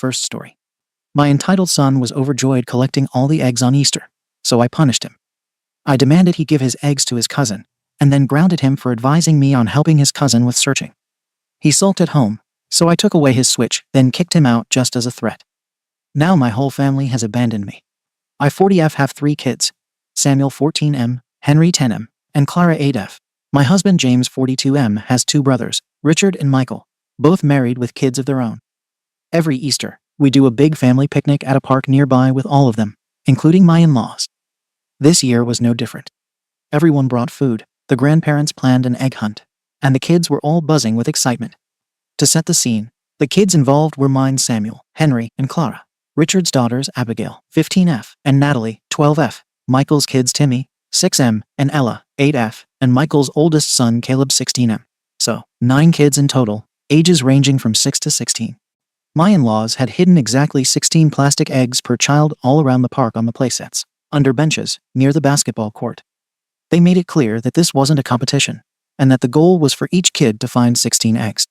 First story. My entitled son was overjoyed collecting all the eggs on Easter, so I punished him. I demanded he give his eggs to his cousin, and then grounded him for advising me on helping his cousin with searching. He sulked at home, so I took away his switch, then kicked him out just as a threat. Now my whole family has abandoned me. I 40F have 3 kids, Samuel 14M, Henry 10M, and Clara 8F. My husband James 42M has 2 brothers, Richard and Michael, both married with kids of their own. Every Easter, we do a big family picnic at a park nearby with all of them, including my in-laws. This year was no different. Everyone brought food, the grandparents planned an egg hunt, and the kids were all buzzing with excitement. To set the scene, the kids involved were mine Samuel, Henry, and Clara, Richard's daughters Abigail, 15F, and Natalie, 12F, Michael's kids Timmy, 6M, and Ella, 8F, and Michael's oldest son Caleb, 16M. So, 9 kids in total, ages ranging from 6 to 16. My in-laws had hidden exactly 16 plastic eggs per child all around the park on the playsets, under benches, near the basketball court. They made it clear that this wasn't a competition, and that the goal was for each kid to find 16 eggs.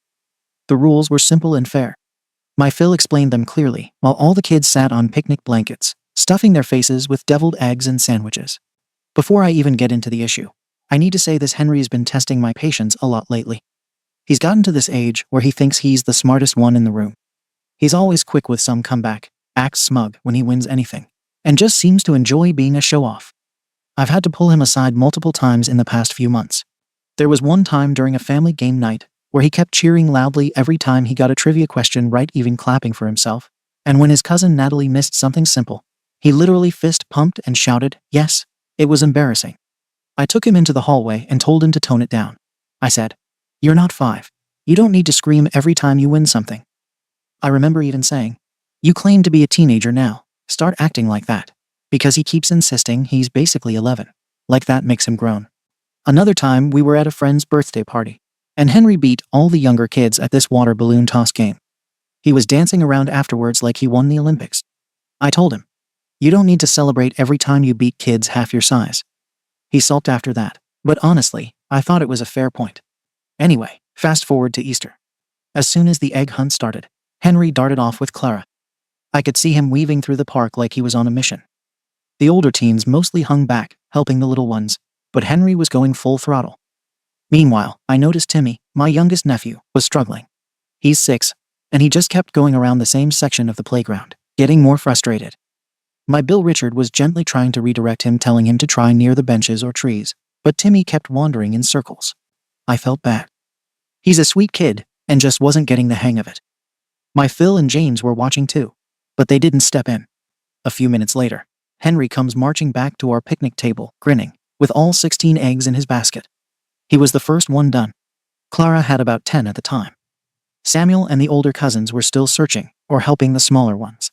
The rules were simple and fair. My Phil explained them clearly, while all the kids sat on picnic blankets, stuffing their faces with deviled eggs and sandwiches. Before I even get into the issue, I need to say this Henry's been testing my patience a lot lately. He's gotten to this age where he thinks he's the smartest one in the room. He's always quick with some comeback, acts smug when he wins anything, and just seems to enjoy being a show-off. I've had to pull him aside multiple times in the past few months. There was one time during a family game night where he kept cheering loudly every time he got a trivia question right, even clapping for himself, and when his cousin Natalie missed something simple, he literally fist-pumped and shouted, "Yes." It was embarrassing. I took him into the hallway and told him to tone it down. I said, "You're not 5. You don't need to scream every time you win something." I remember even saying, "You claim to be a teenager now, start acting like that," because he keeps insisting he's basically 11. Like that makes him grown. Another time we were at a friend's birthday party, and Henry beat all the younger kids at this water balloon toss game. He was dancing around afterwards like he won the Olympics. I told him, "You don't need to celebrate every time you beat kids half your size." He sulked after that, but honestly, I thought it was a fair point. Anyway, fast forward to Easter. As soon as the egg hunt started, Henry darted off with Clara. I could see him weaving through the park like he was on a mission. The older teens mostly hung back, helping the little ones, but Henry was going full throttle. Meanwhile, I noticed Timmy, my youngest nephew, was struggling. He's 6, and he just kept going around the same section of the playground, getting more frustrated. My Bill Richard was gently trying to redirect him, telling him to try near the benches or trees, but Timmy kept wandering in circles. I felt bad. He's a sweet kid, and just wasn't getting the hang of it. My Phil and James were watching too, but they didn't step in. A few minutes later, Henry comes marching back to our picnic table, grinning, with all 16 eggs in his basket. He was the first one done. Clara had about 10 at the time. Samuel and the older cousins were still searching, or helping the smaller ones.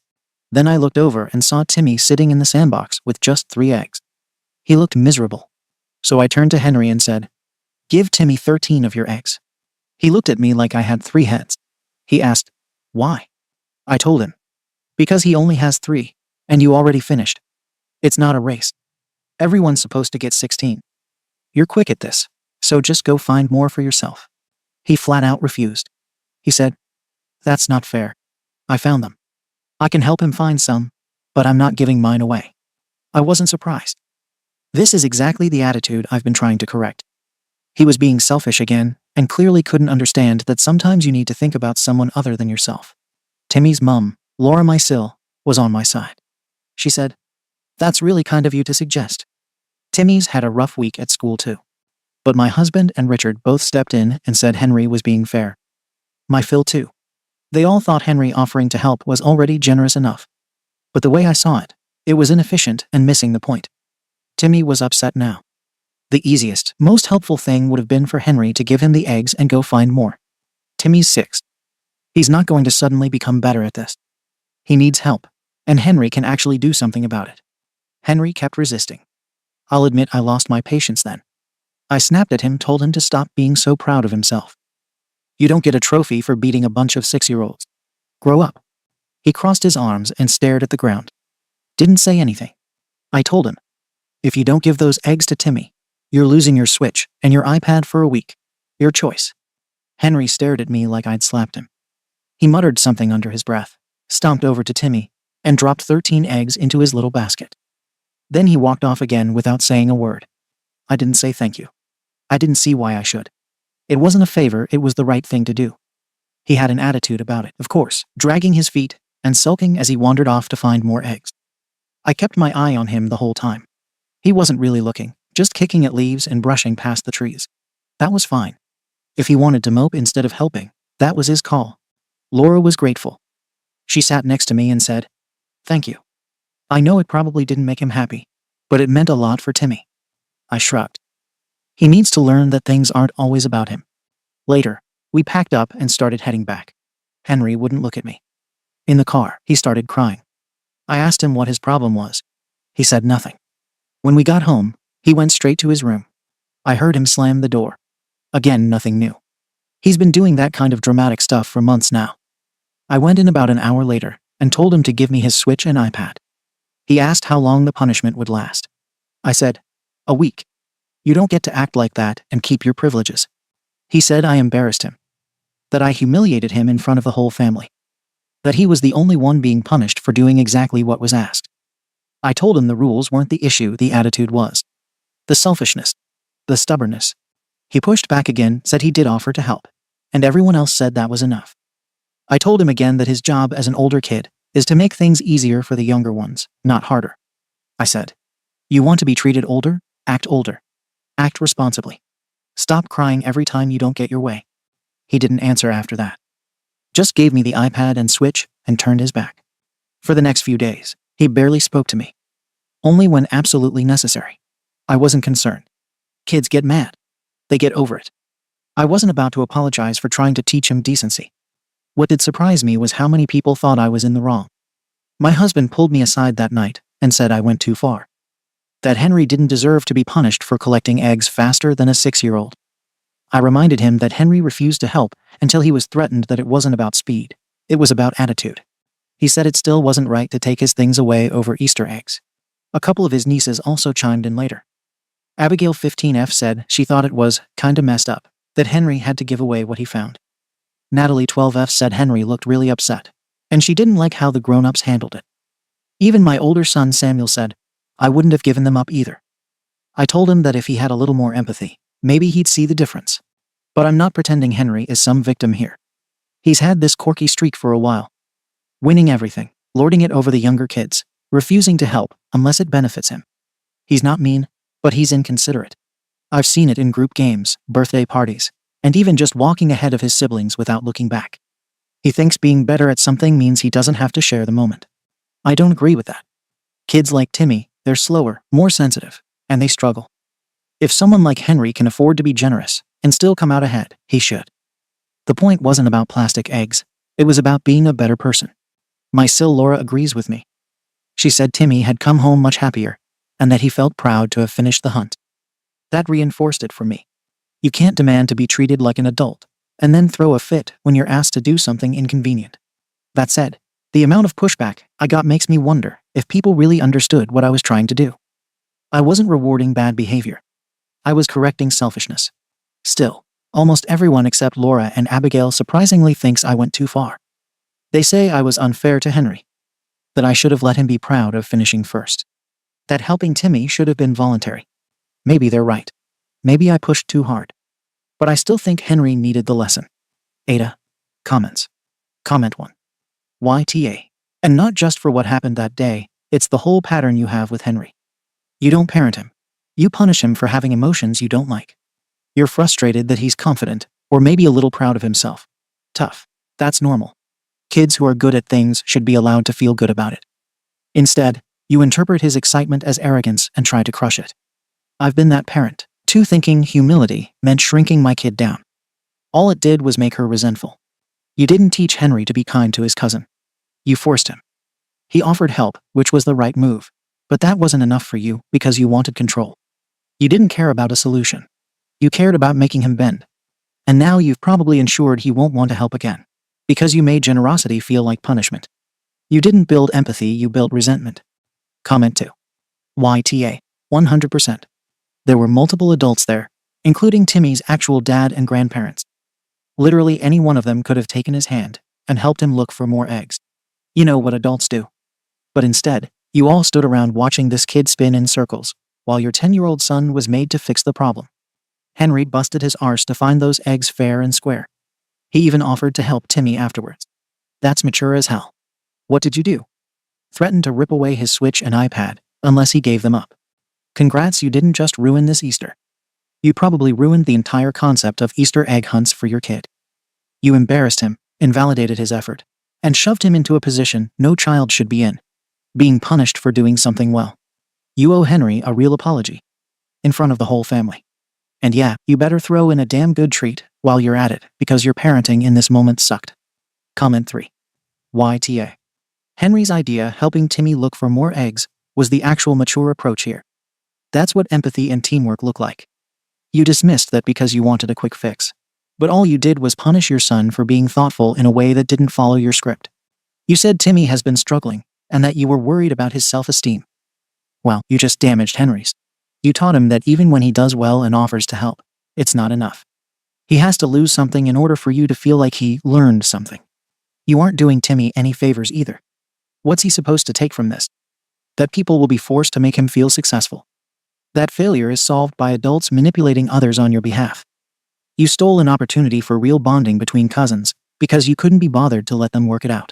Then I looked over and saw Timmy sitting in the sandbox with just 3 eggs. He looked miserable. So I turned to Henry and said, "Give Timmy 13 of your eggs." He looked at me like I had 3 heads. He asked, "Why?" I told him, "Because he only has 3, and you already finished. It's not a race. Everyone's supposed to get 16. You're quick at this, so just go find more for yourself." He flat out refused. He said, "That's not fair. I found them. I can help him find some, but I'm not giving mine away." I wasn't surprised. This is exactly the attitude I've been trying to correct. He was being selfish again, and clearly couldn't understand that sometimes you need to think about someone other than yourself. Timmy's mum, Laura Mysil, was on my side. She said, "That's really kind of you to suggest." Timmy's had a rough week at school too. But my husband and Richard both stepped in and said Henry was being fair. My Phil too. They all thought Henry offering to help was already generous enough. But the way I saw it, it was inefficient and missing the point. Timmy was upset now. The easiest, most helpful thing would have been for Henry to give him the eggs and go find more. Timmy's 6. He's not going to suddenly become better at this. He needs help, and Henry can actually do something about it. Henry kept resisting. I'll admit I lost my patience then. I snapped at him, told him to stop being so proud of himself. "You don't get a trophy for beating a bunch of 6-year-olds. Grow up." He crossed his arms and stared at the ground. Didn't say anything. I told him, "If you don't give those eggs to Timmy, you're losing your Switch and your iPad for a week. Your choice." Henry stared at me like I'd slapped him. He muttered something under his breath, stomped over to Timmy, and dropped 13 eggs into his little basket. Then he walked off again without saying a word. I didn't say thank you. I didn't see why I should. It wasn't a favor, it was the right thing to do. He had an attitude about it, of course, dragging his feet and sulking as he wandered off to find more eggs. I kept my eye on him the whole time. He wasn't really looking, just kicking at leaves and brushing past the trees. That was fine. If he wanted to mope instead of helping, that was his call. Laura was grateful. She sat next to me and said, "Thank you." I know it probably didn't make him happy, but it meant a lot for Timmy. I shrugged. He needs to learn that things aren't always about him. Later, we packed up and started heading back. Henry wouldn't look at me. In the car, he started crying. I asked him what his problem was. He said nothing. When we got home, he went straight to his room. I heard him slam the door. Again, nothing new. He's been doing that kind of dramatic stuff for months now. I went in about an hour later and told him to give me his Switch and iPad. He asked how long the punishment would last. I said, "A week. You don't get to act like that and keep your privileges." He said I embarrassed him. That I humiliated him in front of the whole family. That he was the only one being punished for doing exactly what was asked. I told him the rules weren't the issue, the attitude was. The selfishness. The stubbornness. He pushed back again, said he did offer to help. And everyone else said that was enough. I told him again that his job as an older kid is to make things easier for the younger ones, not harder. I said, "You want to be treated older? Act older. Act responsibly. Stop crying every time you don't get your way." He didn't answer after that. Just gave me the iPad and Switch and turned his back. For the next few days, he barely spoke to me. Only when absolutely necessary. I wasn't concerned. Kids get mad. They get over it. I wasn't about to apologize for trying to teach him decency. What did surprise me was how many people thought I was in the wrong. My husband pulled me aside that night and said I went too far. That Henry didn't deserve to be punished for collecting eggs faster than a 6-year-old. I reminded him that Henry refused to help until he was threatened that it wasn't about speed. It was about attitude. He said it still wasn't right to take his things away over Easter eggs. A couple of his nieces also chimed in later. Abigail 15F said she thought it was kinda messed up that Henry had to give away what he found. Natalie 12F said Henry looked really upset, and she didn't like how the grown-ups handled it. Even my older son Samuel said, "I wouldn't have given them up either." I told him that if he had a little more empathy, maybe he'd see the difference. But I'm not pretending Henry is some victim here. He's had this quirky streak for a while. Winning everything, lording it over the younger kids, refusing to help unless it benefits him. He's not mean, but he's inconsiderate. I've seen it in group games, birthday parties, and even just walking ahead of his siblings without looking back. He thinks being better at something means he doesn't have to share the moment. I don't agree with that. Kids like Timmy, they're slower, more sensitive, and they struggle. If someone like Henry can afford to be generous and still come out ahead, he should. The point wasn't about plastic eggs. It was about being a better person. My sil Laura agrees with me. She said Timmy had come home much happier, and that he felt proud to have finished the hunt. That reinforced it for me. You can't demand to be treated like an adult, and then throw a fit when you're asked to do something inconvenient. That said, the amount of pushback I got makes me wonder if people really understood what I was trying to do. I wasn't rewarding bad behavior. I was correcting selfishness. Still, almost everyone except Laura and Abigail surprisingly thinks I went too far. They say I was unfair to Henry. That I should have let him be proud of finishing first. That helping Timmy should have been voluntary. Maybe they're right. Maybe I pushed too hard. But I still think Henry needed the lesson. Ada. Comments. Comment 1. YTA. And not just for what happened that day, it's the whole pattern you have with Henry. You don't parent him. You punish him for having emotions you don't like. You're frustrated that he's confident, or maybe a little proud of himself. Tough. That's normal. Kids who are good at things should be allowed to feel good about it. Instead, you interpret his excitement as arrogance and try to crush it. I've been that parent, too, thinking humility meant shrinking my kid down. All it did was make her resentful. You didn't teach Henry to be kind to his cousin. You forced him. He offered help, which was the right move, but that wasn't enough for you because you wanted control. You didn't care about a solution. You cared about making him bend. And now you've probably ensured he won't want to help again, because you made generosity feel like punishment. You didn't build empathy, you built resentment. Comment 2. YTA. 100%. There were multiple adults there, including Timmy's actual dad and grandparents. Literally any one of them could have taken his hand and helped him look for more eggs. You know what adults do. But instead, you all stood around watching this kid spin in circles, while your 10-year-old son was made to fix the problem. Henry busted his arse to find those eggs fair and square. He even offered to help Timmy afterwards. That's mature as hell. What did you do? Threatened to rip away his Switch and iPad, unless he gave them up. Congrats, you didn't just ruin this Easter. You probably ruined the entire concept of Easter egg hunts for your kid. You embarrassed him, invalidated his effort, and shoved him into a position no child should be in, being punished for doing something well. You owe Henry a real apology. In front of the whole family. And yeah, you better throw in a damn good treat while you're at it, because your parenting in this moment sucked. Comment 3. YTA. Henry's idea, helping Timmy look for more eggs, was the actual mature approach here. That's what empathy and teamwork look like. You dismissed that because you wanted a quick fix. But all you did was punish your son for being thoughtful in a way that didn't follow your script. You said Timmy has been struggling, and that you were worried about his self-esteem. Well, you just damaged Henry's. You taught him that even when he does well and offers to help, it's not enough. He has to lose something in order for you to feel like he learned something. You aren't doing Timmy any favors either. What's he supposed to take from this? That people will be forced to make him feel successful. That failure is solved by adults manipulating others on your behalf. You stole an opportunity for real bonding between cousins because you couldn't be bothered to let them work it out.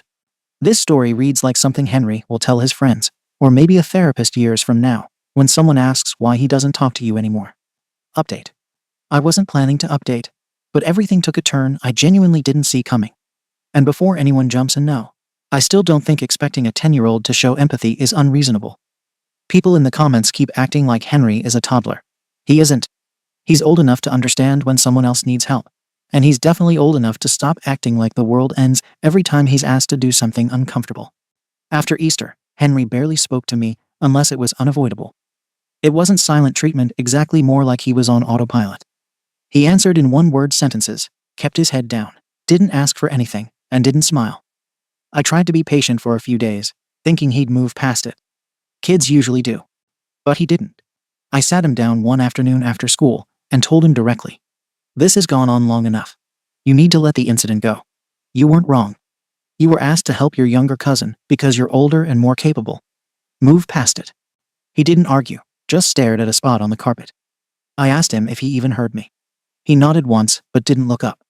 This story reads like something Henry will tell his friends, or maybe a therapist years from now, when someone asks why he doesn't talk to you anymore. Update. I wasn't planning to update, but everything took a turn I genuinely didn't see coming. And before anyone jumps in, no, I still don't think expecting a 10-year-old to show empathy is unreasonable. People in the comments keep acting like Henry is a toddler. He isn't. He's old enough to understand when someone else needs help. And he's definitely old enough to stop acting like the world ends every time he's asked to do something uncomfortable. After Easter, Henry barely spoke to me unless it was unavoidable. It wasn't silent treatment, exactly, more like he was on autopilot. He answered in one-word sentences, kept his head down, didn't ask for anything, and didn't smile. I tried to be patient for a few days, thinking he'd move past it. Kids usually do. But he didn't. I sat him down one afternoon after school and told him directly, "This has gone on long enough. You need to let the incident go. You weren't wrong. You were asked to help your younger cousin because you're older and more capable. Move past it." He didn't argue, just stared at a spot on the carpet. I asked him if he even heard me. He nodded once but didn't look up.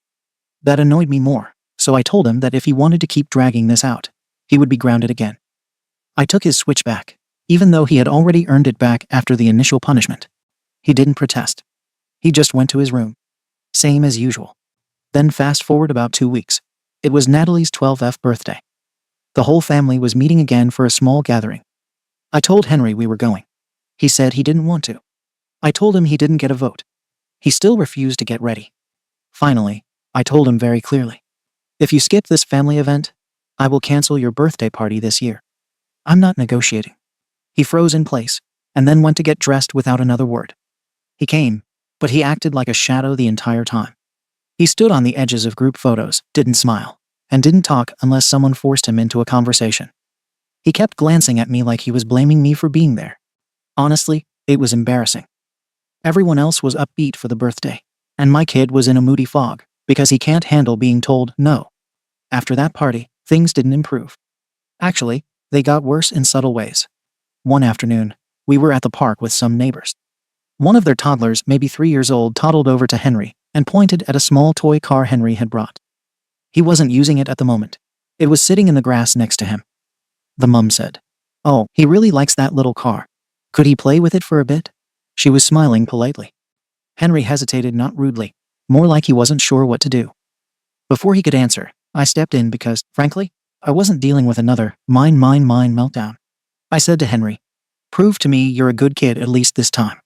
That annoyed me more, so I told him that if he wanted to keep dragging this out, he would be grounded again. I took his Switch back, even though he had already earned it back after the initial punishment. He didn't protest. He just went to his room. Same as usual. Then fast forward about 2 weeks. It was Natalie's 12th birthday. The whole family was meeting again for a small gathering. I told Henry we were going. He said he didn't want to. I told him he didn't get a vote. He still refused to get ready. Finally, I told him very clearly, "If you skip this family event, I will cancel your birthday party this year. I'm not negotiating." He froze in place, and then went to get dressed without another word. He came, but he acted like a shadow the entire time. He stood on the edges of group photos, didn't smile, and didn't talk unless someone forced him into a conversation. He kept glancing at me like he was blaming me for being there. Honestly, it was embarrassing. Everyone else was upbeat for the birthday, and my kid was in a moody fog because he can't handle being told no. After that party, things didn't improve. Actually, they got worse in subtle ways. One afternoon, we were at the park with some neighbors. One of their toddlers, maybe 3 years old, toddled over to Henry and pointed at a small toy car Henry had brought. He wasn't using it at the moment. It was sitting in the grass next to him. The mum said, "Oh, he really likes that little car. Could he play with it for a bit?" She was smiling politely. Henry hesitated, not rudely, more like he wasn't sure what to do. Before he could answer, I stepped in because, frankly, I wasn't dealing with another mine meltdown. I said to Henry, "Prove to me you're a good kid at least this time."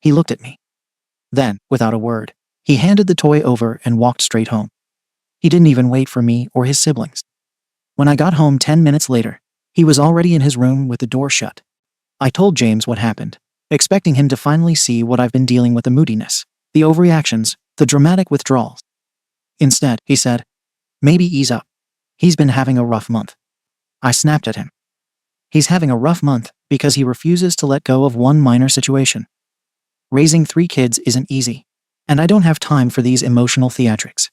He looked at me. Then, without a word, he handed the toy over and walked straight home. He didn't even wait for me or his siblings. When I got home 10 minutes later, he was already in his room with the door shut. I told James what happened, expecting him to finally see what I've been dealing with: the moodiness, the overreactions, the dramatic withdrawals. Instead, he said, "Maybe ease up. He's been having a rough month." I snapped at him. He's having a rough month because he refuses to let go of one minor situation. Raising 3 kids isn't easy, and I don't have time for these emotional theatrics.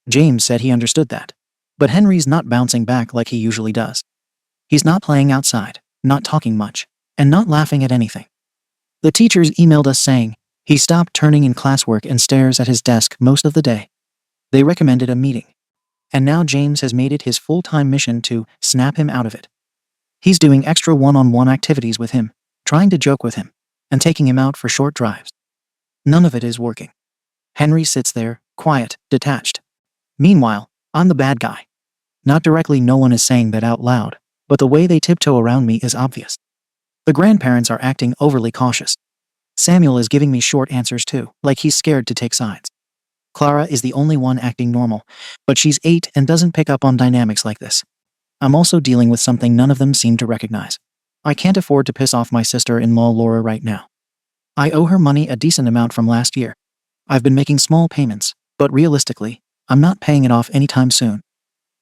James said he understood that, but Henry's not bouncing back like he usually does. He's not playing outside, not talking much, and not laughing at anything. The teachers emailed us saying he stopped turning in classwork and stares at his desk most of the day. They recommended a meeting. And now James has made it his full-time mission to snap him out of it. He's doing extra one-on-one activities with him, trying to joke with him, and taking him out for short drives. None of it is working. Henry sits there, quiet, detached. Meanwhile, I'm the bad guy. Not directly, no one is saying that out loud, but the way they tiptoe around me is obvious. The grandparents are acting overly cautious. Samuel is giving me short answers too, like he's scared to take sides. Clara is the only one acting normal, but she's 8 and doesn't pick up on dynamics like this. I'm also dealing with something none of them seem to recognize. I can't afford to piss off my sister-in-law Laura right now. I owe her money, a decent amount from last year. I've been making small payments, but realistically, I'm not paying it off anytime soon.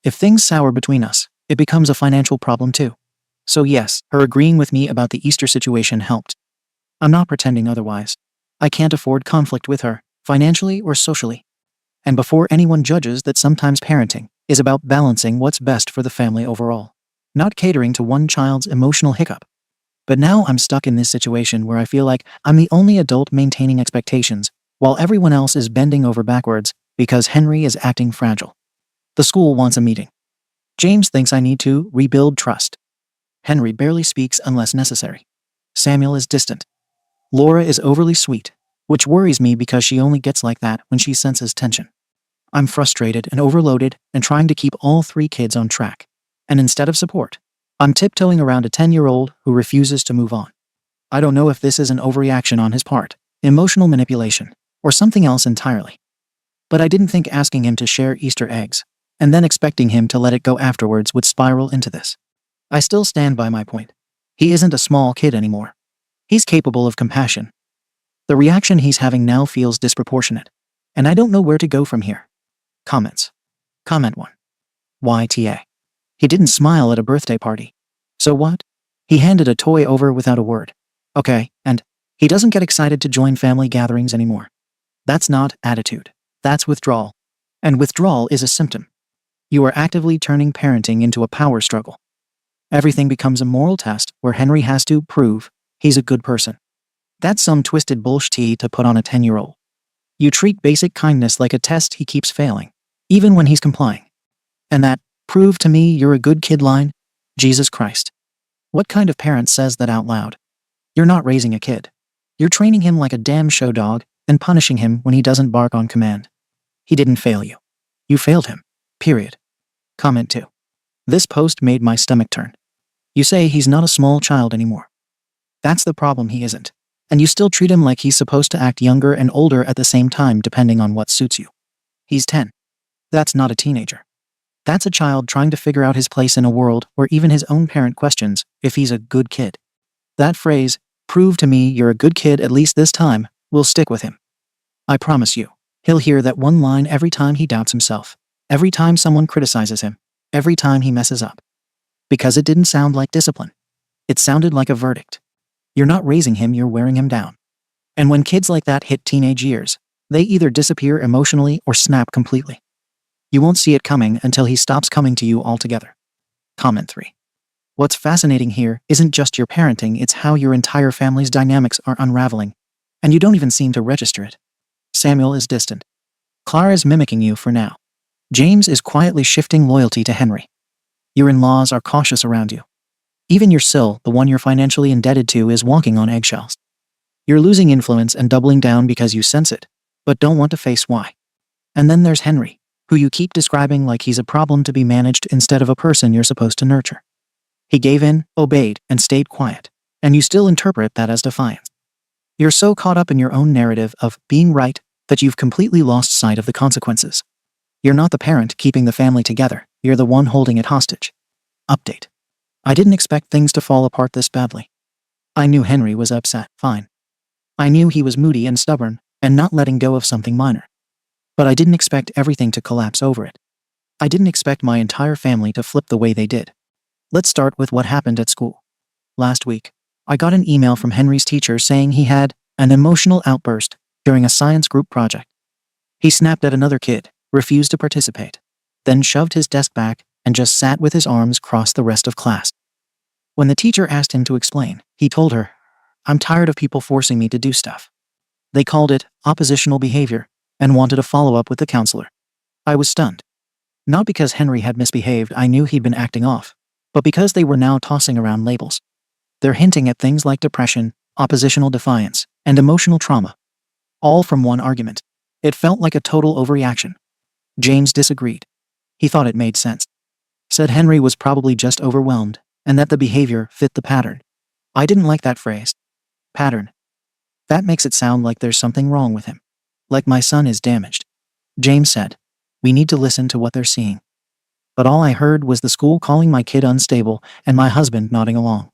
If things sour between us, it becomes a financial problem too. So yes, her agreeing with me about the Easter situation helped. I'm not pretending otherwise. I can't afford conflict with her, financially or socially. And before anyone judges that, sometimes parenting is about balancing what's best for the family overall, not catering to one child's emotional hiccup. But now I'm stuck in this situation where I feel like I'm the only adult maintaining expectations, while everyone else is bending over backwards because Henry is acting fragile. The school wants a meeting. James thinks I need to rebuild trust. Henry barely speaks unless necessary. Samuel is distant. Laura is overly sweet, which worries me because she only gets like that when she senses tension. I'm frustrated and overloaded and trying to keep all 3 kids on track. And instead of support, I'm tiptoeing around a 10-year-old who refuses to move on. I don't know if this is an overreaction on his part, emotional manipulation, or something else entirely. But I didn't think asking him to share Easter eggs, and then expecting him to let it go afterwards, would spiral into this. I still stand by my point. He isn't a small kid anymore. He's capable of compassion. The reaction he's having now feels disproportionate, and I don't know where to go from here. Comments. Comment 1. YTA. He didn't smile at a birthday party. So what? He handed a toy over without a word. Okay, and he doesn't get excited to join family gatherings anymore. That's not attitude. That's withdrawal. And withdrawal is a symptom. You are actively turning parenting into a power struggle. Everything becomes a moral test where Henry has to prove he's a good person. That's some twisted bullshit to put on a 10-year-old. You treat basic kindness like a test he keeps failing, even when he's complying. And that, "prove to me you're a good kid" line? Jesus Christ. What kind of parent says that out loud? You're not raising a kid. You're training him like a damn show dog and punishing him when he doesn't bark on command. He didn't fail you. You failed him. Period. Comment 2. This post made my stomach turn. You say he's not a small child anymore. That's the problem, he isn't. And you still treat him like he's supposed to act younger and older at the same time, depending on what suits you. He's 10. That's not a teenager. That's a child trying to figure out his place in a world where even his own parent questions if he's a good kid. That phrase, "prove to me you're a good kid at least this time," will stick with him. I promise you, he'll hear that one line every time he doubts himself, every time someone criticizes him, every time he messes up. Because it didn't sound like discipline. It sounded like a verdict. You're not raising him, you're wearing him down. And when kids like that hit teenage years, they either disappear emotionally or snap completely. You won't see it coming until he stops coming to you altogether. Comment 3. What's fascinating here isn't just your parenting, it's how your entire family's dynamics are unraveling, and you don't even seem to register it. Samuel is distant. Clara is mimicking you for now. James is quietly shifting loyalty to Henry. Your in-laws are cautious around you. Even your Sil, the one you're financially indebted to, is walking on eggshells. You're losing influence and doubling down because you sense it, but don't want to face why. And then there's Henry, who you keep describing like he's a problem to be managed instead of a person you're supposed to nurture. He gave in, obeyed, and stayed quiet, and you still interpret that as defiance. You're so caught up in your own narrative of being right that you've completely lost sight of the consequences. You're not the parent keeping the family together, you're the one holding it hostage. Update. I didn't expect things to fall apart this badly. I knew Henry was upset, fine. I knew he was moody and stubborn, and not letting go of something minor. But I didn't expect everything to collapse over it. I didn't expect my entire family to flip the way they did. Let's start with what happened at school. Last week, I got an email from Henry's teacher saying he had an emotional outburst during a science group project. He snapped at another kid, refused to participate, then shoved his desk back and just sat with his arms crossed the rest of class. When the teacher asked him to explain, he told her, "I'm tired of people forcing me to do stuff." They called it oppositional behavior and wanted a follow-up with the counselor. I was stunned. Not because Henry had misbehaved, I knew he'd been acting off, but because they were now tossing around labels. They're hinting at things like depression, oppositional defiance, and emotional trauma. All from one argument. It felt like a total overreaction. James disagreed. He thought it made sense. Said Henry was probably just overwhelmed, and that the behavior fit the pattern. I didn't like that phrase. Pattern. That makes it sound like there's something wrong with him. Like my son is damaged. James said, "We need to listen to what they're seeing." But all I heard was the school calling my kid unstable and my husband nodding along.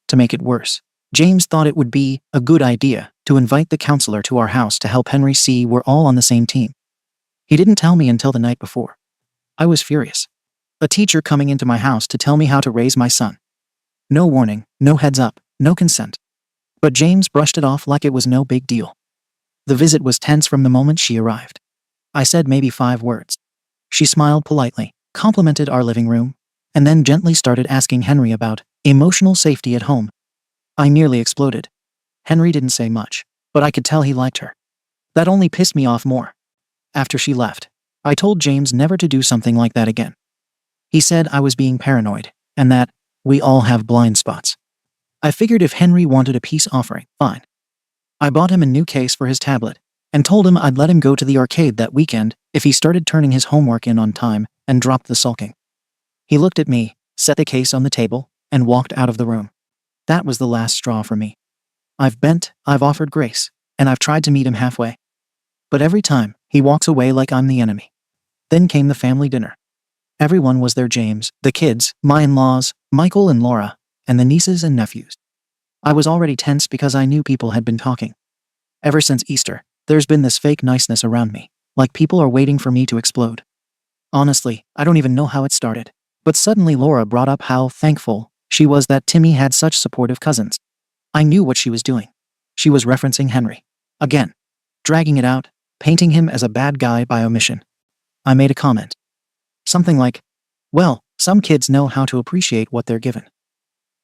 To make it worse, James thought it would be a good idea to invite the counselor to our house to help Henry see we're all on the same team. He didn't tell me until the night before. I was furious. A teacher coming into my house to tell me how to raise my son. No warning, no heads up, no consent. But James brushed it off like it was no big deal. The visit was tense from the moment she arrived. I said maybe 5 words. She smiled politely, complimented our living room, and then gently started asking Henry about emotional safety at home. I nearly exploded. Henry didn't say much, but I could tell he liked her. That only pissed me off more. After she left, I told James never to do something like that again. He said I was being paranoid, and that we all have blind spots. I figured if Henry wanted a peace offering, fine. I bought him a new case for his tablet, and told him I'd let him go to the arcade that weekend if he started turning his homework in on time and dropped the sulking. He looked at me, set the case on the table, and walked out of the room. That was the last straw for me. I've offered grace, and I've tried to meet him halfway. But every time, he walks away like I'm the enemy. Then came the family dinner. Everyone was there: James, the kids, my in-laws, Michael and Laura, and the nieces and nephews. I was already tense because I knew people had been talking. Ever since Easter, there's been this fake niceness around me, like people are waiting for me to explode. Honestly, I don't even know how it started. But suddenly Laura brought up how thankful she was that Timmy had such supportive cousins. I knew what she was doing. She was referencing Henry. Again. Dragging it out, painting him as a bad guy by omission. I made a comment. Something like, "Well, some kids know how to appreciate what they're given."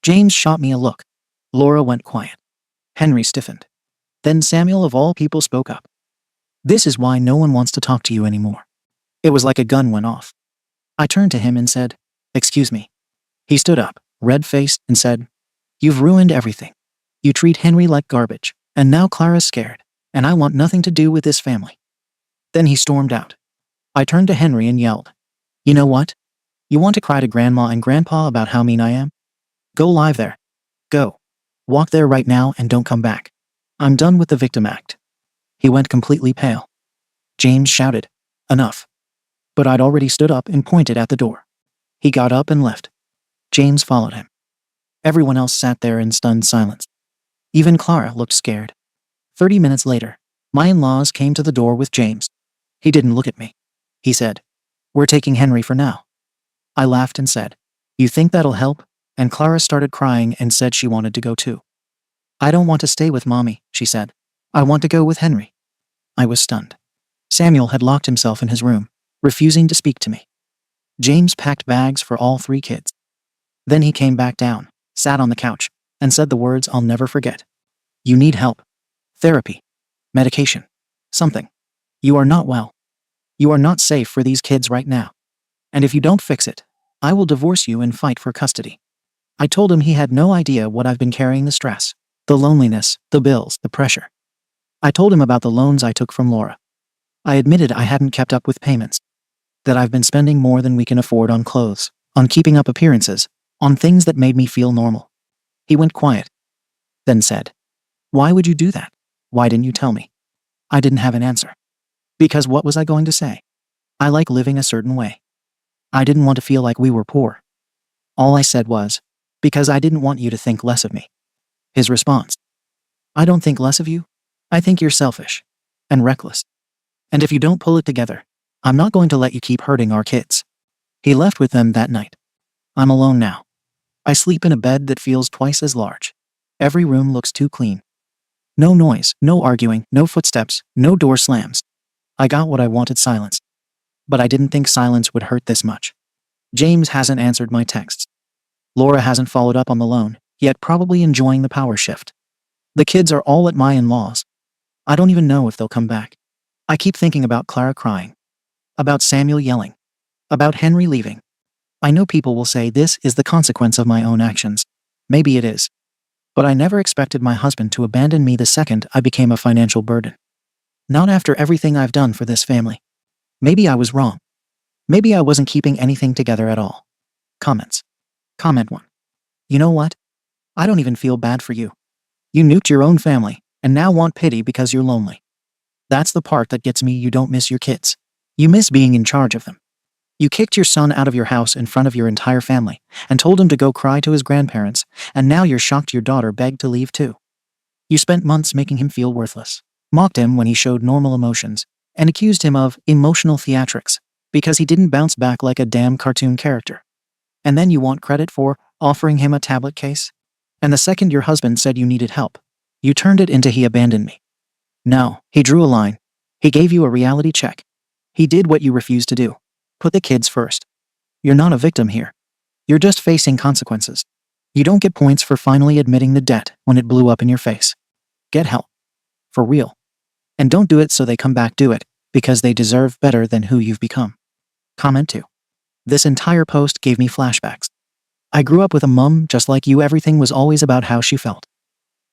James shot me a look. Laura went quiet. Henry stiffened. Then Samuel of all people spoke up. "This is why no one wants to talk to you anymore." It was like a gun went off. I turned to him and said, "Excuse me." He stood up, red-faced, and said, "You've ruined everything. You treat Henry like garbage, and now Clara's scared, and I want nothing to do with this family." Then he stormed out. I turned to Henry and yelled, "You know what? You want to cry to Grandma and Grandpa about how mean I am? Go live there. Go. Walk there right now and don't come back. I'm done with the victim act." He went completely pale. James shouted, "Enough." But I'd already stood up and pointed at the door. He got up and left. James followed him. Everyone else sat there in stunned silence. Even Clara looked scared. 30 minutes later, my in-laws came to the door with James. He didn't look at me. He said, "We're taking Henry for now." I laughed and said, "You think that'll help?" And Clara started crying and said she wanted to go too. "I don't want to stay with Mommy," she said. "I want to go with Henry." I was stunned. Samuel had locked himself in his room, refusing to speak to me. James packed bags for all 3 kids. Then he came back down, sat on the couch, and said the words I'll never forget. "You need help. Therapy. Medication. Something. You are not well. You are not safe for these kids right now. And if you don't fix it, I will divorce you and fight for custody." I told him he had no idea what I've been carrying: the stress, the loneliness, the bills, the pressure. I told him about the loans I took from Laura. I admitted I hadn't kept up with payments. That I've been spending more than we can afford on clothes, on keeping up appearances, on things that made me feel normal. He went quiet. Then said, "Why would you do that? Why didn't you tell me?" I didn't have an answer. Because what was I going to say? I like living a certain way. I didn't want to feel like we were poor. All I said was, "Because I didn't want you to think less of me." His response, "I don't think less of you. I think you're selfish and reckless. And if you don't pull it together, I'm not going to let you keep hurting our kids." He left with them that night. I'm alone now. I sleep in a bed that feels twice as large. Every room looks too clean. No noise, no arguing, no footsteps, no door slams. I got what I wanted: silence. But I didn't think silence would hurt this much. James hasn't answered my texts. Laura hasn't followed up on the loan, yet probably enjoying the power shift. The kids are all at my in-laws. I don't even know if they'll come back. I keep thinking about Clara crying, about Samuel yelling, about Henry leaving. I know people will say this is the consequence of my own actions. Maybe it is. But I never expected my husband to abandon me the second I became a financial burden. Not after everything I've done for this family. Maybe I was wrong. Maybe I wasn't keeping anything together at all. Comments. Comment 1. You know what? I don't even feel bad for you. You nuked your own family, and now want pity because you're lonely. That's the part that gets me. You don't miss your kids. You miss being in charge of them. You kicked your son out of your house in front of your entire family, and told him to go cry to his grandparents, and now you're shocked your daughter begged to leave too. You spent months making him feel worthless, mocked him when he showed normal emotions, and accused him of emotional theatrics, because he didn't bounce back like a damn cartoon character. And then you want credit for offering him a tablet case? And the second your husband said you needed help, you turned it into he abandoned me. No, he drew a line. He gave you a reality check. He did what you refused to do. Put the kids first. You're not a victim here. You're just facing consequences. You don't get points for finally admitting the debt when it blew up in your face. Get help. For real. And don't do it so they come back. Do it because they deserve better than who you've become. Comment 2. This entire post gave me flashbacks. I grew up with a mum just like you. Everything was always about how she felt.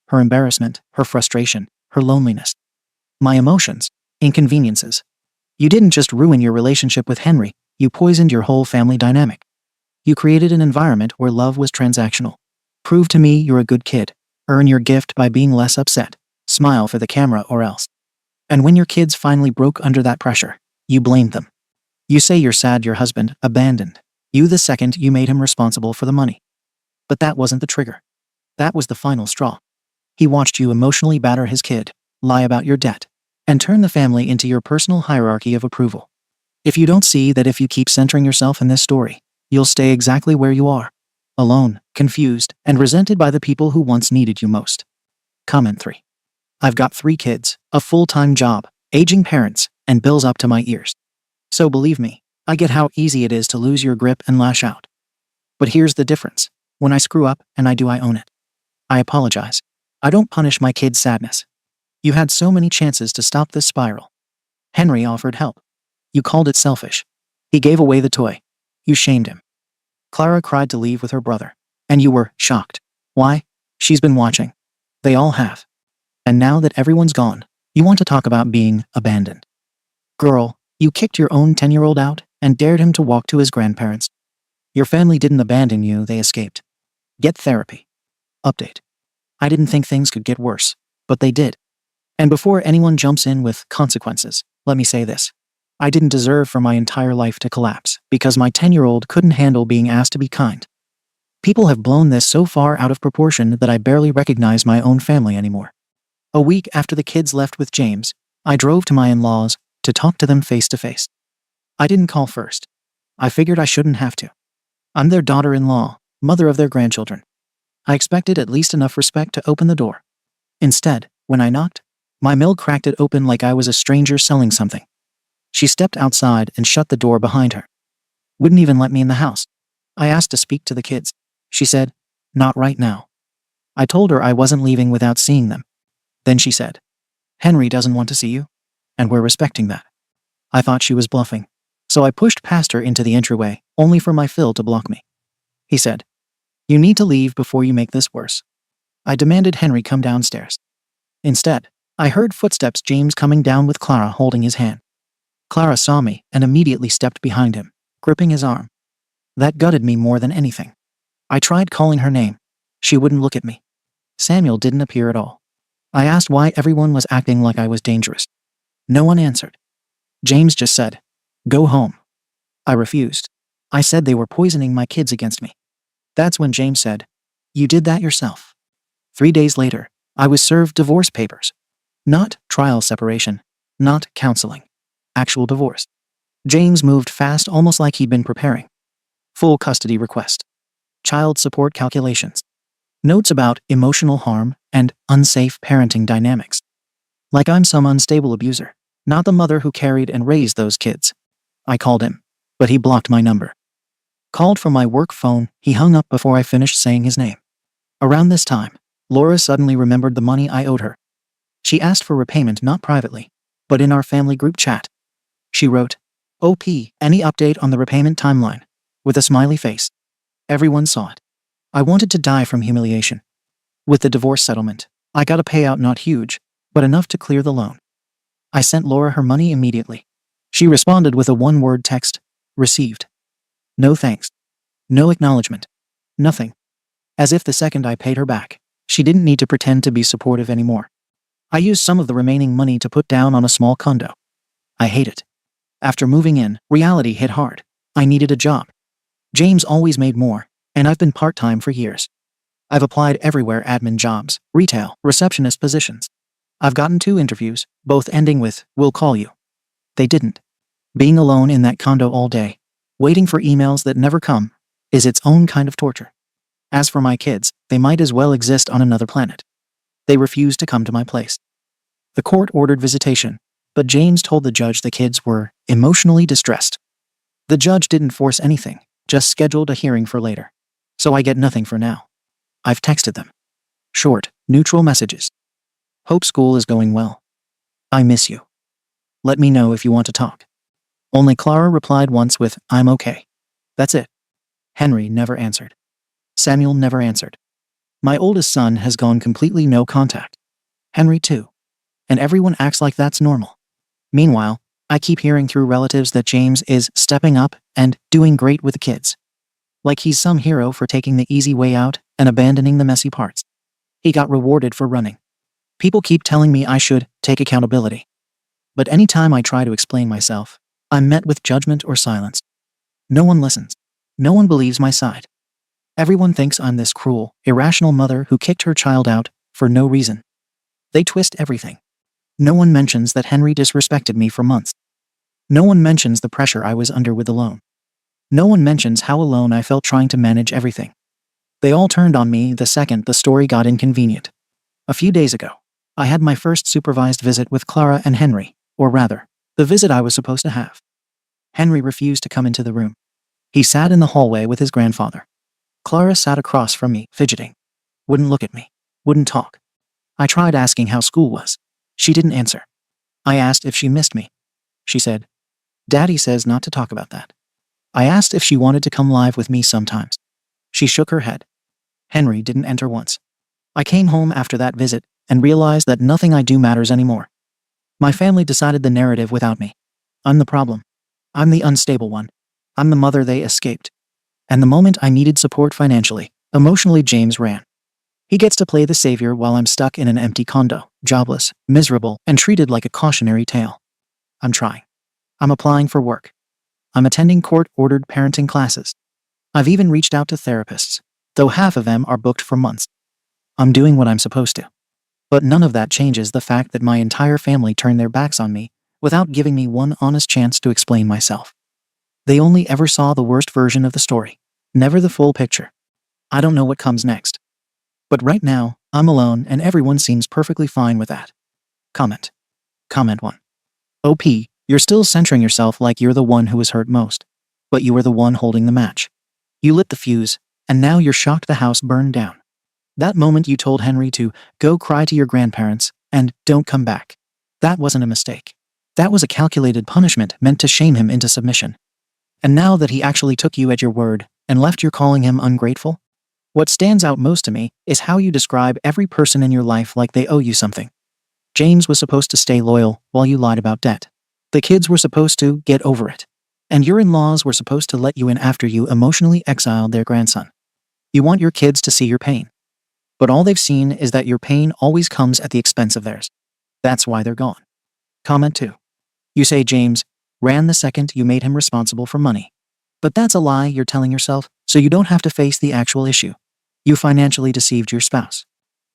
Her embarrassment, her frustration, her loneliness. My emotions, inconveniences. You didn't just ruin your relationship with Henry, you poisoned your whole family dynamic. You created an environment where love was transactional. Prove to me you're a good kid. Earn your gift by being less upset. Smile for the camera or else. And when your kids finally broke under that pressure, you blamed them. You say you're sad your husband abandoned you the second you made him responsible for the money. But that wasn't the trigger. That was the final straw. He watched you emotionally batter his kid, lie about your debt, and turn the family into your personal hierarchy of approval. If you don't see that if you keep centering yourself in this story, you'll stay exactly where you are, alone, confused, and resented by the people who once needed you most. Comment 3. I've got 3 kids, a full-time job, aging parents, and bills up to my ears. So believe me, I get how easy it is to lose your grip and lash out. But here's the difference. When I screw up, and I own it. I apologize. I don't punish my kids' sadness. You had so many chances to stop this spiral. Henry offered help. You called it selfish. He gave away the toy. You shamed him. Clara cried to leave with her brother. And you were shocked. Why? She's been watching. They all have. And now that everyone's gone, you want to talk about being abandoned. Girl, you kicked your own 10-year-old out and dared him to walk to his grandparents. Your family didn't abandon you, they escaped. Get therapy. Update. I didn't think things could get worse, but they did. And before anyone jumps in with consequences, let me say this. I didn't deserve for my entire life to collapse because my 10-year-old couldn't handle being asked to be kind. People have blown this so far out of proportion that I barely recognize my own family anymore. A week after the kids left with James, I drove to my in-laws to talk to them face to face. I didn't call first. I figured I shouldn't have to. I'm their daughter-in-law, mother of their grandchildren. I expected at least enough respect to open the door. Instead, when I knocked, my mill cracked it open like I was a stranger selling something. She stepped outside and shut the door behind her. Wouldn't even let me in the house. I asked to speak to the kids. She said, "Not right now." I told her I wasn't leaving without seeing them. Then she said, "Henry doesn't want to see you, and we're respecting that." I thought she was bluffing, so I pushed past her into the entryway, only for my Phil to block me. He said, "You need to leave before you make this worse." I demanded Henry come downstairs. Instead, I heard footsteps, James coming down with Clara holding his hand. Clara saw me and immediately stepped behind him, gripping his arm. That gutted me more than anything. I tried calling her name. She wouldn't look at me. Samuel didn't appear at all. I asked why everyone was acting like I was dangerous. No one answered. James just said, "Go home." I refused. I said they were poisoning my kids against me. That's when James said, "You did that yourself." 3 days later, I was served divorce papers. Not trial separation, not counseling. Actual divorce. James moved fast, almost like he'd been preparing. Full custody request. Child support calculations. Notes about emotional harm and unsafe parenting dynamics. Like I'm some unstable abuser, not the mother who carried and raised those kids. I called him, but he blocked my number. Called from my work phone, he hung up before I finished saying his name. Around this time, Laura suddenly remembered the money I owed her. She asked for repayment not privately, but in our family group chat. She wrote, "OP, any update on the repayment timeline?" with a smiley face. Everyone saw it. I wanted to die from humiliation. With the divorce settlement, I got a payout not huge, but enough to clear the loan. I sent Laura her money immediately. She responded with a one-word text, "Received." No thanks. No acknowledgement. Nothing. As if the second I paid her back, she didn't need to pretend to be supportive anymore. I used some of the remaining money to put down on a small condo. I hate it. After moving in, reality hit hard. I needed a job. James always made more, and I've been part-time for years. I've applied everywhere: admin jobs, retail, receptionist positions. I've gotten 2 interviews, both ending with, "We'll call you." They didn't. Being alone in that condo all day, waiting for emails that never come, is its own kind of torture. As for my kids, they might as well exist on another planet. They refused to come to my place. The court ordered visitation, but James told the judge the kids were emotionally distressed. The judge didn't force anything, just scheduled a hearing for later. So I get nothing for now. I've texted them. Short, neutral messages. Hope school is going well. I miss you. Let me know if you want to talk. Only Clara replied once with, "I'm okay." That's it. Henry never answered. Samuel never answered. My oldest son has gone completely no contact. Henry too. And everyone acts like that's normal. Meanwhile, I keep hearing through relatives that James is stepping up and doing great with the kids. Like he's some hero for taking the easy way out and abandoning the messy parts. He got rewarded for running. People keep telling me I should take accountability. But anytime I try to explain myself, I'm met with judgment or silence. No one listens. No one believes my side. Everyone thinks I'm this cruel, irrational mother who kicked her child out for no reason. They twist everything. No one mentions that Henry disrespected me for months. No one mentions the pressure I was under with the loan. No one mentions how alone I felt trying to manage everything. They all turned on me the second the story got inconvenient. A few days ago, I had my first supervised visit with Clara and Henry, or rather, the visit I was supposed to have. Henry refused to come into the room. He sat in the hallway with his grandfather. Clara sat across from me, fidgeting. Wouldn't look at me. Wouldn't talk. I tried asking how school was. She didn't answer. I asked if she missed me. She said, "Daddy says not to talk about that." I asked if she wanted to come live with me sometimes. She shook her head. Henry didn't enter once. I came home after that visit and realized that nothing I do matters anymore. My family decided the narrative without me. I'm the problem. I'm the unstable one. I'm the mother they escaped. And the moment I needed support financially, emotionally, James ran. He gets to play the savior while I'm stuck in an empty condo, jobless, miserable, and treated like a cautionary tale. I'm trying. I'm applying for work. I'm attending court-ordered parenting classes. I've even reached out to therapists, though half of them are booked for months. I'm doing what I'm supposed to. But none of that changes the fact that my entire family turned their backs on me without giving me one honest chance to explain myself. They only ever saw the worst version of the story, never the full picture. I don't know what comes next. But right now, I'm alone and everyone seems perfectly fine with that. Comment. Comment 1. OP, you're still centering yourself like you're the one who was hurt most. But you were the one holding the match. You lit the fuse, and now you're shocked the house burned down. That moment you told Henry to go cry to your grandparents and don't come back. That wasn't a mistake. That was a calculated punishment meant to shame him into submission. And now that he actually took you at your word and left, you're calling him ungrateful? What stands out most to me is how you describe every person in your life like they owe you something. James was supposed to stay loyal while you lied about debt. The kids were supposed to get over it. And your in-laws were supposed to let you in after you emotionally exiled their grandson. You want your kids to see your pain. But all they've seen is that your pain always comes at the expense of theirs. That's why they're gone. Comment 2. You say James ran the second you made him responsible for money. But that's a lie you're telling yourself, so you don't have to face the actual issue. You financially deceived your spouse.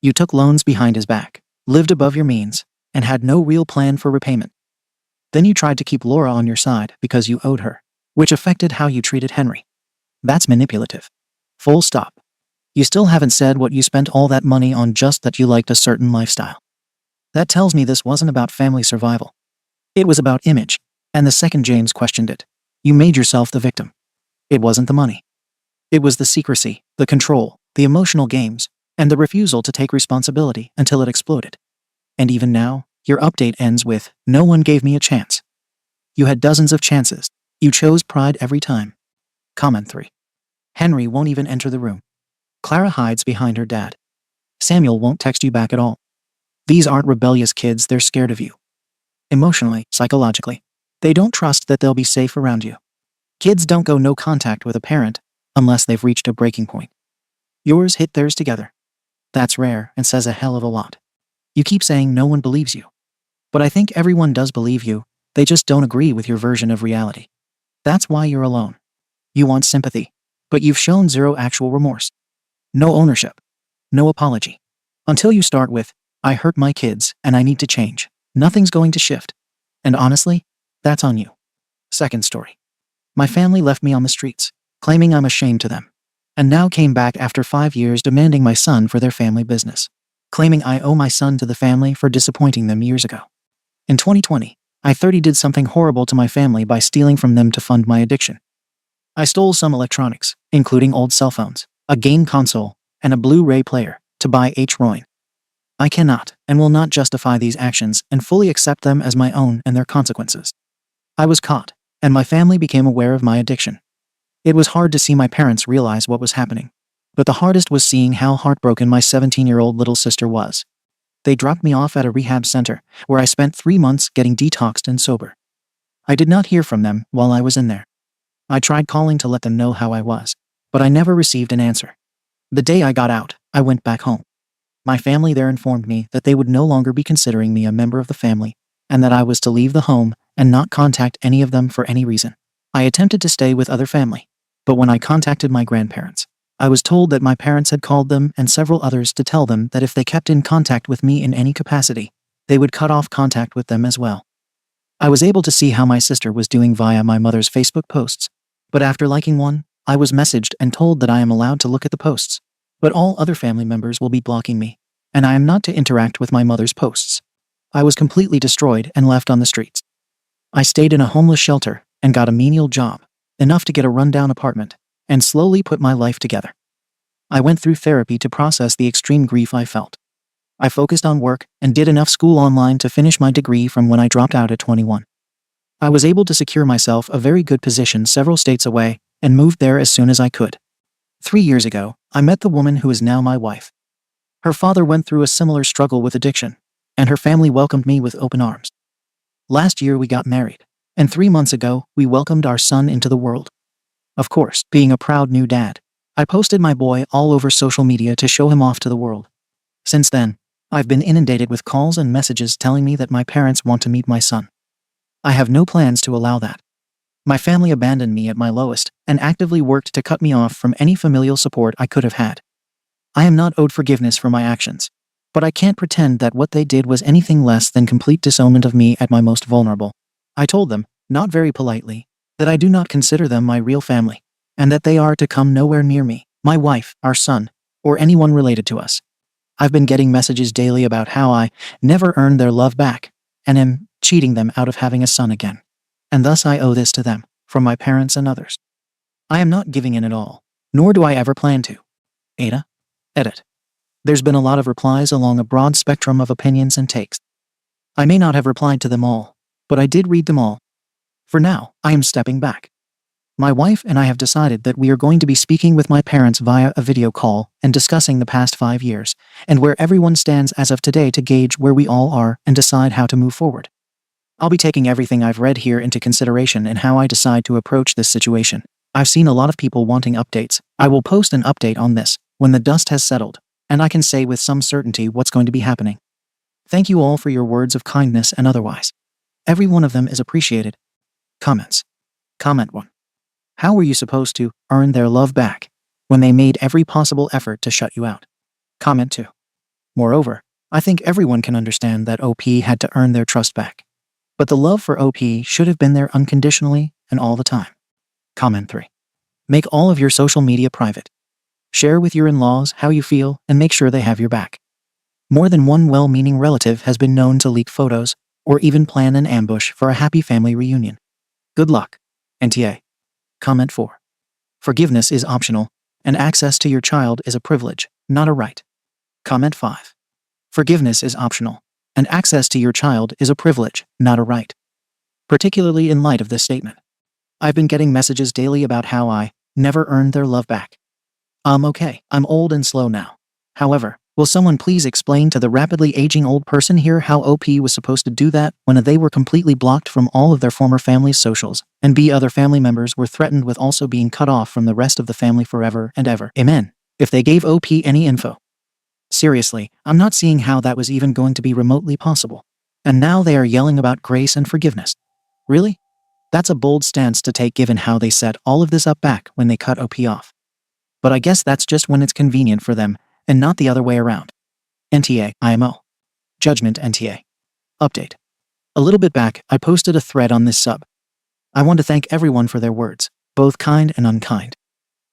You took loans behind his back, lived above your means, and had no real plan for repayment. Then you tried to keep Laura on your side because you owed her, which affected how you treated Henry. That's manipulative. Full stop. You still haven't said what you spent all that money on, just that you liked a certain lifestyle. That tells me this wasn't about family survival. It was about image, and the second James questioned it, you made yourself the victim. It wasn't the money. It was the secrecy, the control, the emotional games, and the refusal to take responsibility until it exploded. And even now, your update ends with, "No one gave me a chance." You had dozens of chances. You chose pride every time. Comment 3. Henry won't even enter the room. Clara hides behind her dad. Samuel won't text you back at all. These aren't rebellious kids, they're scared of you. Emotionally, psychologically. They don't trust that they'll be safe around you. Kids don't go no contact with a parent unless they've reached a breaking point. Yours hit theirs together. That's rare and says a hell of a lot. You keep saying no one believes you. But I think everyone does believe you, they just don't agree with your version of reality. That's why you're alone. You want sympathy, but you've shown zero actual remorse. No ownership. No apology. Until you start with, "I hurt my kids and I need to change," nothing's going to shift. And honestly, that's on you. Second story. My family left me on the streets, claiming I'm a shame to them, and now came back after 5 years demanding my son for their family business, claiming I owe my son to the family for disappointing them years ago. In 2020, I did something horrible to my family by stealing from them to fund my addiction. I stole some electronics, including old cell phones, a game console, and a Blu-ray player, to buy Roin. I cannot and will not justify these actions and fully accept them as my own and their consequences. I was caught, and my family became aware of my addiction. It was hard to see my parents realize what was happening, but the hardest was seeing how heartbroken my 17-year-old little sister was. They dropped me off at a rehab center, where I spent 3 months getting detoxed and sober. I did not hear from them while I was in there. I tried calling to let them know how I was, but I never received an answer. The day I got out, I went back home. My family there informed me that they would no longer be considering me a member of the family, and that I was to leave the home and not contact any of them for any reason. I attempted to stay with other family, but when I contacted my grandparents, I was told that my parents had called them and several others to tell them that if they kept in contact with me in any capacity, they would cut off contact with them as well. I was able to see how my sister was doing via my mother's Facebook posts, but after liking one, I was messaged and told that I am allowed to look at the posts, but all other family members will be blocking me, and I am not to interact with my mother's posts. I was completely destroyed and left on the streets. I stayed in a homeless shelter and got a menial job, enough to get a rundown apartment, and slowly put my life together. I went through therapy to process the extreme grief I felt. I focused on work and did enough school online to finish my degree from when I dropped out at 21. I was able to secure myself a very good position several states away and moved there as soon as I could. 3 years ago, I met the woman who is now my wife. Her father went through a similar struggle with addiction, and her family welcomed me with open arms. Last year we got married, and 3 months ago we welcomed our son into the world. Of course, being a proud new dad, I posted my boy all over social media to show him off to the world. Since then, I've been inundated with calls and messages telling me that my parents want to meet my son. I have no plans to allow that. My family abandoned me at my lowest and actively worked to cut me off from any familial support I could have had. I am not owed forgiveness for my actions, but I can't pretend that what they did was anything less than complete disownment of me at my most vulnerable. I told them, not very politely, that I do not consider them my real family, and that they are to come nowhere near me, my wife, our son, or anyone related to us. I've been getting messages daily about how I never earned their love back, and am cheating them out of having a son again. And thus I owe this to them, from my parents and others. I am not giving in at all, nor do I ever plan to. Ada. Edit. There's been a lot of replies along a broad spectrum of opinions and takes. I may not have replied to them all, but I did read them all. For now, I am stepping back. My wife and I have decided that we are going to be speaking with my parents via a video call and discussing the past 5 years, and where everyone stands as of today to gauge where we all are and decide how to move forward. I'll be taking everything I've read here into consideration in how I decide to approach this situation. I've seen a lot of people wanting updates. I will post an update on this when the dust has settled, and I can say with some certainty what's going to be happening. Thank you all for your words of kindness and otherwise. Every one of them is appreciated. Comments. Comment 1. How were you supposed to earn their love back when they made every possible effort to shut you out? Comment 2. Moreover, I think everyone can understand that OP had to earn their trust back. But the love for OP should have been there unconditionally and all the time. Comment 3. Make all of your social media private. Share with your in-laws how you feel and make sure they have your back. More than one well-meaning relative has been known to leak photos or even plan an ambush for a happy family reunion. Good luck. NTA. Comment 4. Forgiveness is optional, and access to your child is a privilege, not a right. Comment 5. Forgiveness is optional, and access to your child is a privilege, not a right. Particularly in light of this statement. I've been getting messages daily about how I never earned their love back. Okay, I'm old and slow now. However, will someone please explain to the rapidly aging old person here how OP was supposed to do that when they were completely blocked from all of their former family's socials, and B, other family members were threatened with also being cut off from the rest of the family forever and ever. Amen. If they gave OP any info. Seriously, I'm not seeing how that was even going to be remotely possible. And now they are yelling about grace and forgiveness. Really? That's a bold stance to take given how they set all of this up back when they cut OP off. But I guess that's just when it's convenient for them, and not the other way around. NTA, IMO. Judgment NTA. Update. A little bit back, I posted a thread on this sub. I want to thank everyone for their words, both kind and unkind.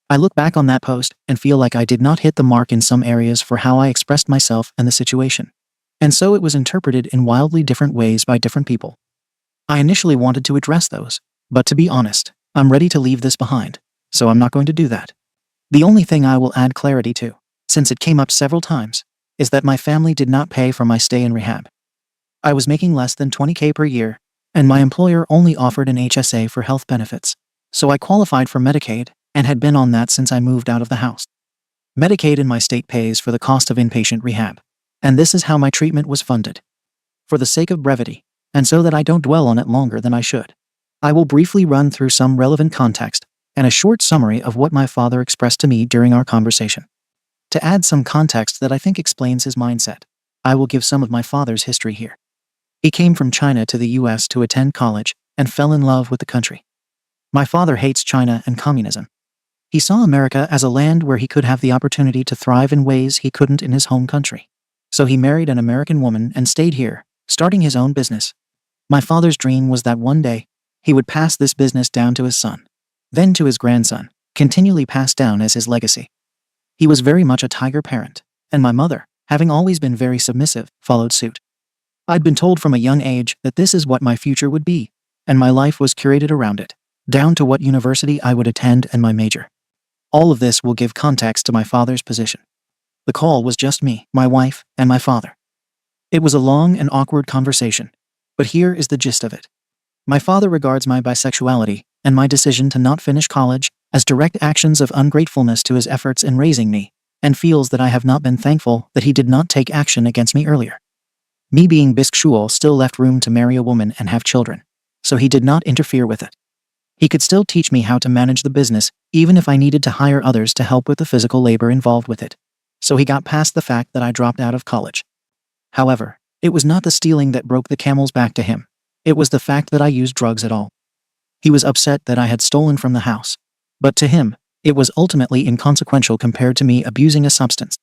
I look back on that post and feel like I did not hit the mark in some areas for how I expressed myself and the situation. And so it was interpreted in wildly different ways by different people. I initially wanted to address those, but to be honest, I'm ready to leave this behind, so I'm not going to do that. The only thing I will add clarity to, since it came up several times, is that my family did not pay for my stay in rehab. I was making less than $20,000 per year, and my employer only offered an HSA for health benefits, so I qualified for Medicaid and had been on that since I moved out of the house. Medicaid in my state pays for the cost of inpatient rehab, and this is how my treatment was funded. For the sake of brevity, and so that I don't dwell on it longer than I should, I will briefly run through some relevant context and a short summary of what my father expressed to me during our conversation. To add some context that I think explains his mindset, I will give some of my father's history here. He came from China to the US to attend college and fell in love with the country. My father hates China and communism. He saw America as a land where he could have the opportunity to thrive in ways he couldn't in his home country. So he married an American woman and stayed here, starting his own business. My father's dream was that one day, he would pass this business down to his son, then to his grandson, continually passed down as his legacy. He was very much a tiger parent, and my mother, having always been very submissive, followed suit. I'd been told from a young age that this is what my future would be, and my life was curated around it, down to what university I would attend and my major. All of this will give context to my father's position. The call was just me, my wife, and my father. It was a long and awkward conversation, but here is the gist of it. My father regards my bisexuality and my decision to not finish college as direct actions of ungratefulness to his efforts in raising me, and feels that I have not been thankful that he did not take action against me earlier. Me being bisexual still left room to marry a woman and have children, so he did not interfere with it. He could still teach me how to manage the business, even if I needed to hire others to help with the physical labor involved with it. So he got past the fact that I dropped out of college. However, it was not the stealing that broke the camel's back to him. It was the fact that I used drugs at all. He was upset that I had stolen from the house, but to him, it was ultimately inconsequential compared to me abusing a substance.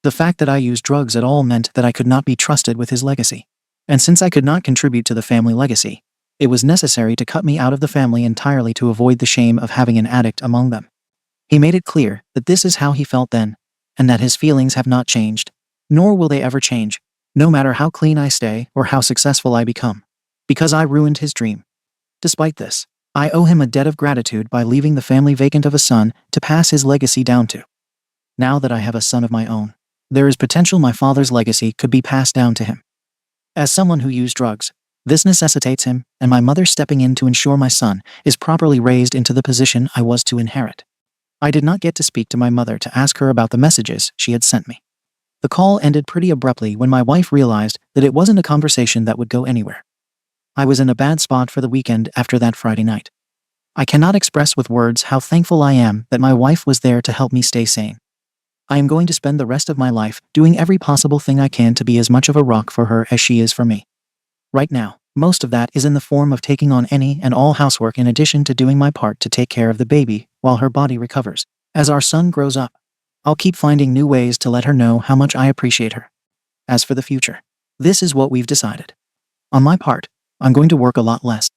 The fact that I used drugs at all meant that I could not be trusted with his legacy. And since I could not contribute to the family legacy, it was necessary to cut me out of the family entirely to avoid the shame of having an addict among them. He made it clear that this is how he felt then, and that his feelings have not changed, nor will they ever change, no matter how clean I stay or how successful I become, because I ruined his dream. Despite this, I owe him a debt of gratitude by leaving the family vacant of a son to pass his legacy down to. Now that I have a son of my own, there is potential my father's legacy could be passed down to him. As someone who used drugs, this necessitates him and my mother stepping in to ensure my son is properly raised into the position I was to inherit. I did not get to speak to my mother to ask her about the messages she had sent me. The call ended pretty abruptly when my wife realized that it wasn't a conversation that would go anywhere. I was in a bad spot for the weekend after that Friday night. I cannot express with words how thankful I am that my wife was there to help me stay sane. I am going to spend the rest of my life doing every possible thing I can to be as much of a rock for her as she is for me. Right now, most of that is in the form of taking on any and all housework in addition to doing my part to take care of the baby while her body recovers. As our son grows up, I'll keep finding new ways to let her know how much I appreciate her. As for the future, this is what we've decided. On my part, I'm going to work a lot less.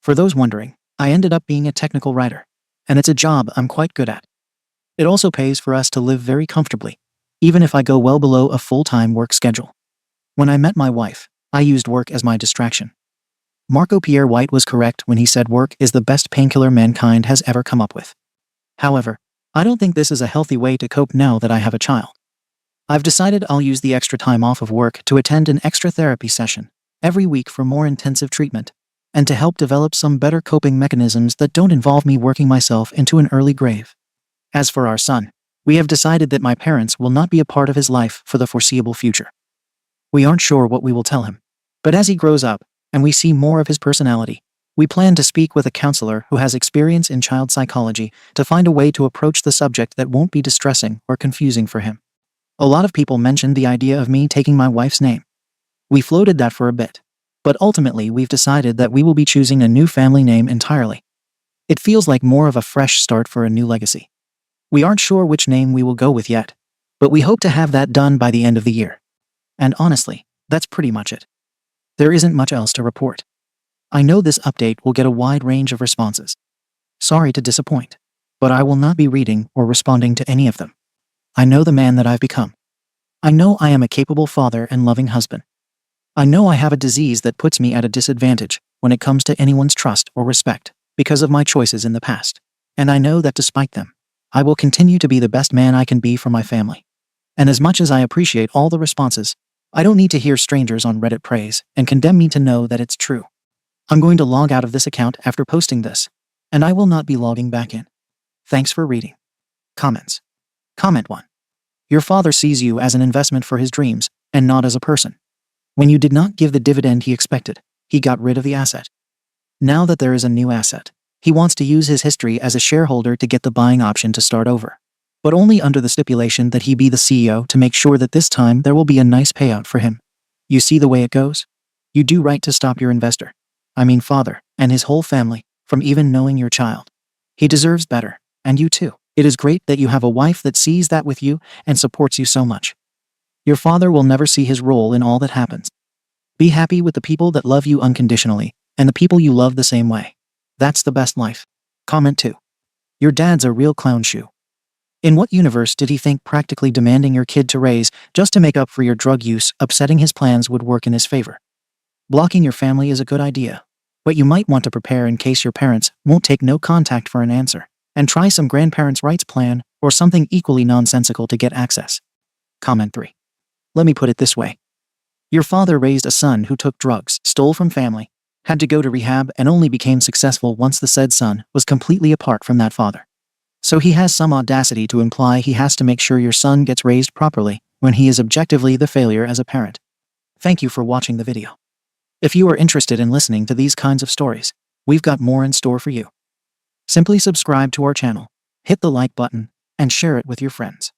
For those wondering, I ended up being a technical writer, and it's a job I'm quite good at. It also pays for us to live very comfortably, even if I go well below a full-time work schedule. When I met my wife, I used work as my distraction. Marco Pierre White was correct when he said work is the best painkiller mankind has ever come up with. However, I don't think this is a healthy way to cope now that I have a child. I've decided I'll use the extra time off of work to attend an extra therapy session every week for more intensive treatment and to help develop some better coping mechanisms that don't involve me working myself into an early grave. As for our son, we have decided that my parents will not be a part of his life for the foreseeable future. We aren't sure what we will tell him, but as he grows up and we see more of his personality, we plan to speak with a counselor who has experience in child psychology to find a way to approach the subject that won't be distressing or confusing for him. A lot of people mentioned the idea of me taking my wife's name. We floated that for a bit, but ultimately we've decided that we will be choosing a new family name entirely. It feels like more of a fresh start for a new legacy. We aren't sure which name we will go with yet, but we hope to have that done by the end of the year. And honestly, that's pretty much it. There isn't much else to report. I know this update will get a wide range of responses. Sorry to disappoint, but I will not be reading or responding to any of them. I know the man that I've become. I know I am a capable father and loving husband. I know I have a disease that puts me at a disadvantage when it comes to anyone's trust or respect because of my choices in the past. And I know that despite them, I will continue to be the best man I can be for my family. And as much as I appreciate all the responses, I don't need to hear strangers on Reddit praise and condemn me to know that it's true. I'm going to log out of this account after posting this, and I will not be logging back in. Thanks for reading. Comments. Comment 1. Your father sees you as an investment for his dreams, and not as a person. When you did not give the dividend he expected, he got rid of the asset. Now that there is a new asset, he wants to use his history as a shareholder to get the buying option to start over. But only under the stipulation that he be the CEO to make sure that this time there will be a nice payout for him. You see the way it goes? You do right to stop your investor, father, and his whole family, from even knowing your child. He deserves better, and you too. It is great that you have a wife that sees that with you and supports you so much. Your father will never see his role in all that happens. Be happy with the people that love you unconditionally, and the people you love the same way. That's the best life. Comment 2. Your dad's a real clown shoe. In what universe did he think practically demanding your kid to raise just to make up for your drug use, upsetting his plans would work in his favor? Blocking your family is a good idea, but you might want to prepare in case your parents won't take no contact for an answer, and try some grandparents' rights plan or something equally nonsensical to get access. Comment 3. Let me put it this way. Your father raised a son who took drugs, stole from family, had to go to rehab, and only became successful once the said son was completely apart from that father. So he has some audacity to imply he has to make sure your son gets raised properly when he is objectively the failure as a parent. Thank you for watching the video. If you are interested in listening to these kinds of stories, we've got more in store for you. Simply subscribe to our channel, hit the like button, and share it with your friends.